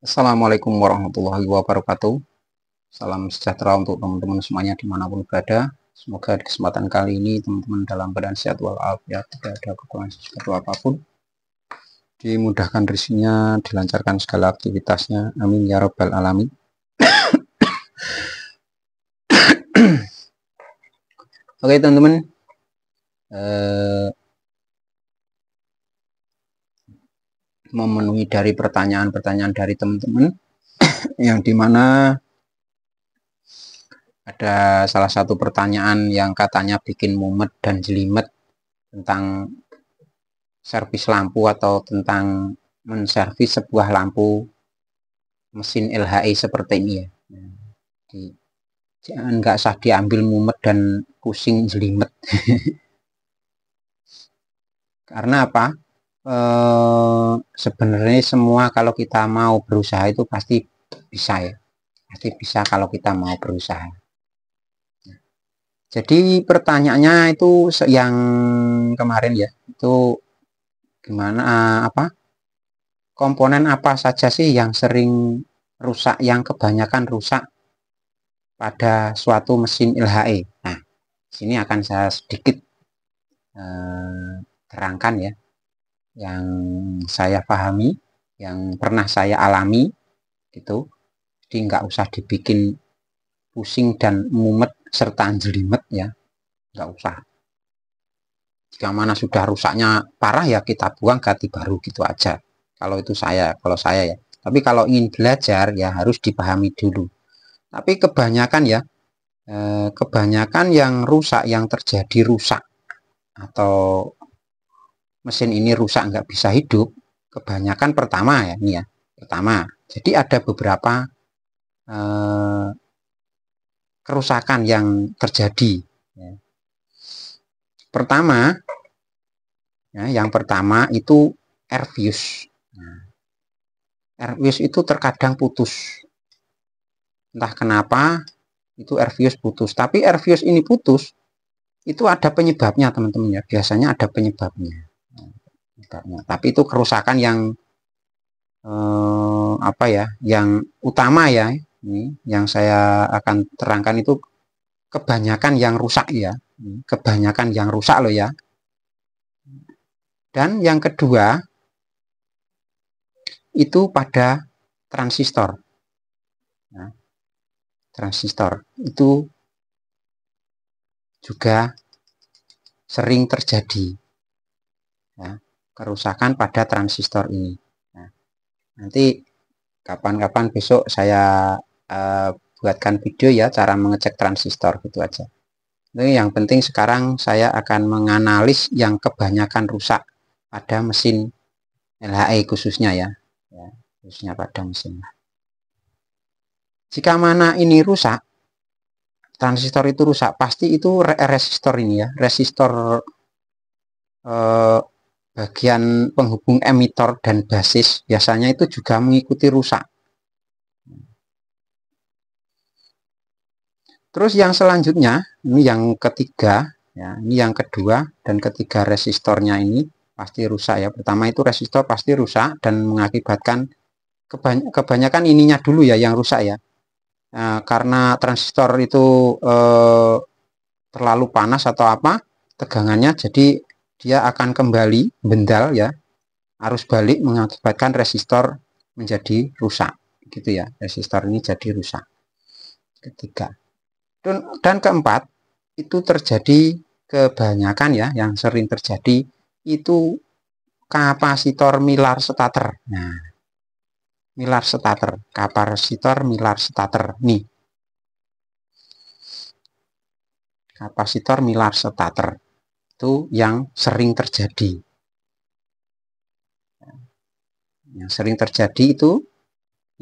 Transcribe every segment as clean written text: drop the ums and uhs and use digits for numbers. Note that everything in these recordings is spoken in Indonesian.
Assalamualaikum warahmatullahi wabarakatuh. Salam sejahtera untuk teman-teman semuanya dimanapun berada. Semoga di kesempatan kali ini teman-teman dalam keadaan sehat walafiat, tidak ada kekurangan sesuatu apapun, dimudahkan rezekinya, dilancarkan segala aktivitasnya. Amin ya rabbal alamin. Oke teman-teman, memenuhi dari pertanyaan-pertanyaan dari teman-teman yang dimana ada salah satu pertanyaan yang katanya bikin mumet dan jelimet tentang servis lampu atau tentang menservis sebuah lampu mesin LHI seperti ini ya. Jangan nggak usah diambil mumet dan pusing jelimet. Karena apa? Sebenarnya semua kalau kita mau berusaha itu pasti bisa ya. Pasti bisa kalau kita mau berusaha. Jadi pertanyaannya itu yang kemarin ya, itu gimana komponen apa saja sih yang sering rusak, yang kebanyakan rusak pada suatu mesin LHI. Nah, sini akan saya sedikit terangkan ya, yang saya pahami, yang pernah saya alami gitu. Jadi nggak usah dibikin pusing dan mumet serta jelimet ya, nggak usah. Jika mana sudah rusaknya parah ya kita buang, ganti baru gitu aja. Kalau saya ya. Tapi kalau ingin belajar ya harus dipahami dulu. Tapi kebanyakan ya, kebanyakan yang rusak, yang terjadi rusak atau mesin ini rusak nggak bisa hidup, kebanyakan pertama ya ini ya. Pertama, jadi ada beberapa kerusakan yang terjadi. Pertama, ya, yang pertama itu air fuse. Air fuse itu terkadang putus. Entah kenapa itu air fuse putus. Tapi air fuse ini putus, itu ada penyebabnya teman-teman ya. Biasanya ada penyebabnya. Tapi itu kerusakan yang yang utama ya. Ini yang saya akan terangkan itu kebanyakan yang rusak ya. Kebanyakan yang rusak loh ya. Dan yang kedua itu pada transistor. Nah, transistor itu juga sering terjadi ya, kerusakan pada transistor ini. Nah, nanti kapan-kapan besok saya buatkan video ya cara mengecek transistor gitu aja. Jadi yang penting sekarang saya akan menganalis yang kebanyakan rusak pada mesin LHI khususnya ya, khususnya pada mesin. Jika mana ini rusak, transistor itu rusak, pasti itu resistor ini ya, resistor bagian penghubung emitor dan basis biasanya itu juga mengikuti rusak. Terus yang selanjutnya, ini yang ketiga, ya, ini yang kedua dan ketiga resistornya ini pasti rusak ya. Pertama itu resistor pasti rusak dan mengakibatkan kebanyakan ininya dulu ya yang rusak ya. Karena transistor itu terlalu panas atau apa tegangannya, jadi dia akan kembali bendal ya, arus balik mengakibatkan resistor menjadi rusak gitu ya. Resistor ini jadi rusak. Ketiga. Dan keempat itu terjadi kebanyakan ya, yang sering terjadi itu kapasitor Miller starter. Nah, Miller starter, kapasitor Miller starter nih. Kapasitor Miller starter itu yang sering terjadi. Yang sering terjadi itu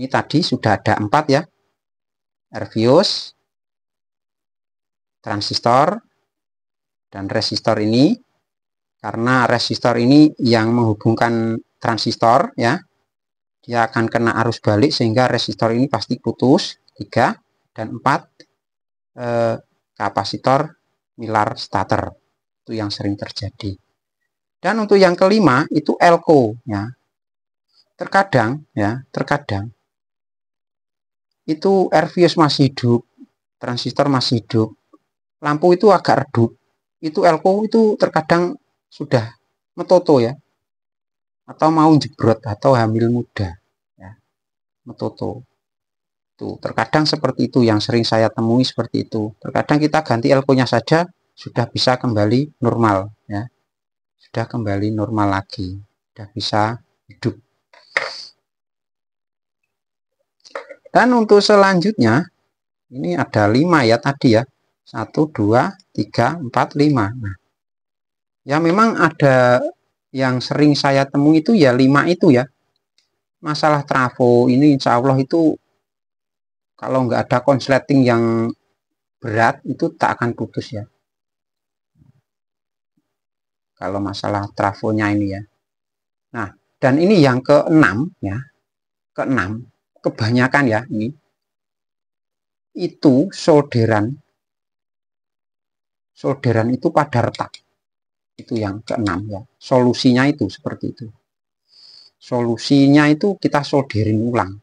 ini tadi sudah ada 4 ya. Air fuse, transistor, dan resistor ini. Karena resistor ini yang menghubungkan transistor ya, dia akan kena arus balik sehingga resistor ini pasti putus. 3 dan 4 kapasitor Miller starter itu yang sering terjadi. Dan untuk yang kelima itu elko ya. Terkadang itu Ervius masih hidup, transistor masih hidup, lampu itu agak redup, itu elko itu terkadang sudah metoto ya, atau mau jebrot atau hamil muda ya, metoto. Tuh, terkadang seperti itu yang sering saya temui seperti itu. Terkadang kita ganti elko-nya saja sudah bisa kembali normal ya. Sudah kembali normal lagi. Sudah bisa hidup. Dan untuk selanjutnya ini ada 5 ya tadi ya. 1 2 3 4 5. Nah, ya memang ada yang sering saya temui itu ya 5 itu ya. Masalah trafo ini insya Allah itu kalau nggak ada konsleting yang berat itu tak akan putus ya. Kalau masalah trafonya ini ya. Nah, dan ini yang keenam ya. Keenam, kebanyakan ya ini. Itu solderan itu pada retak. Itu yang keenam ya. Solusinya itu seperti itu. Solusinya itu kita solderin ulang.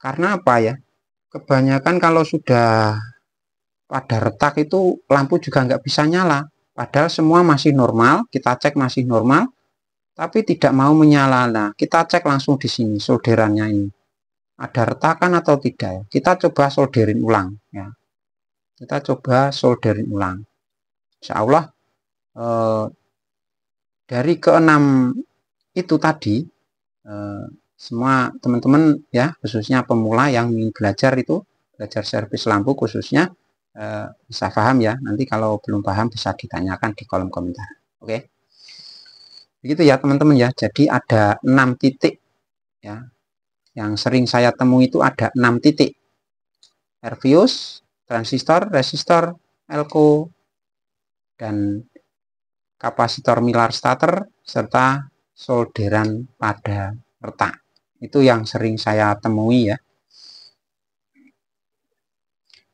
Karena apa ya? Kebanyakan kalau sudah pada retak itu lampu juga nggak bisa nyala. Padahal semua masih normal, kita cek masih normal, tapi tidak mau menyala. Nah, kita cek langsung di sini solderannya ini. Ada retakan atau tidak? Kita coba solderin ulang ya. Kita coba solderin ulang. Insya Allah dari keenam itu tadi semua teman-teman ya, khususnya pemula yang ingin belajar itu, belajar servis lampu khususnya bisa paham ya. Nanti kalau belum paham bisa ditanyakan di kolom komentar. Oke. Begitu ya teman-teman ya. Jadi ada 6 titik ya. Yang sering saya temui itu ada 6 titik. Ervius, transistor, resistor, elko, dan kapasitor Miller starter serta solderan pada retak. Itu yang sering saya temui ya.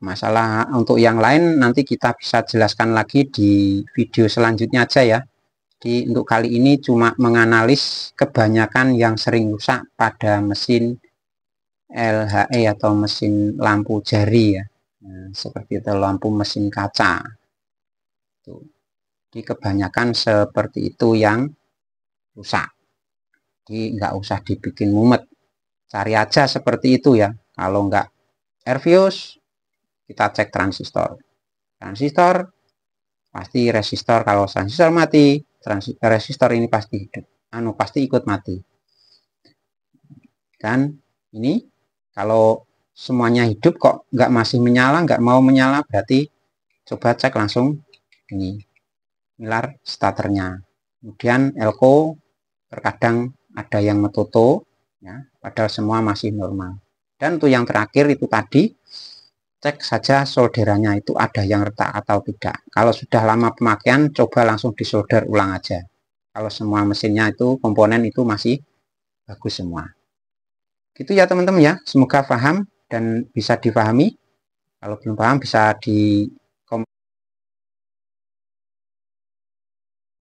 Masalah untuk yang lain nanti kita bisa jelaskan lagi di video selanjutnya aja ya. Jadi untuk kali ini cuma menganalis kebanyakan yang sering rusak pada mesin LHE atau mesin lampu jari ya. Nah, seperti itu lampu mesin kaca. Tuh. Jadi kebanyakan seperti itu yang rusak. Jadi nggak usah dibikin mumet. Cari aja seperti itu ya. Kalau nggak Ervius, kita cek transistor. Transistor pasti resistor. Kalau transistor mati, resistor ini pasti hidup. Pasti ikut mati. Dan ini kalau semuanya hidup kok nggak masih menyala, nggak mau menyala, berarti coba cek langsung ini Miller starternya. Kemudian elko terkadang ada yang metoto ya, padahal semua masih normal. Dan untuk yang terakhir itu tadi cek saja solderannya itu ada yang retak atau tidak. Kalau sudah lama pemakaian coba langsung disolder ulang aja. Kalau semua mesinnya itu komponen itu masih bagus semua. Gitu ya teman-teman ya. Semoga paham dan bisa dipahami. Kalau belum paham bisa di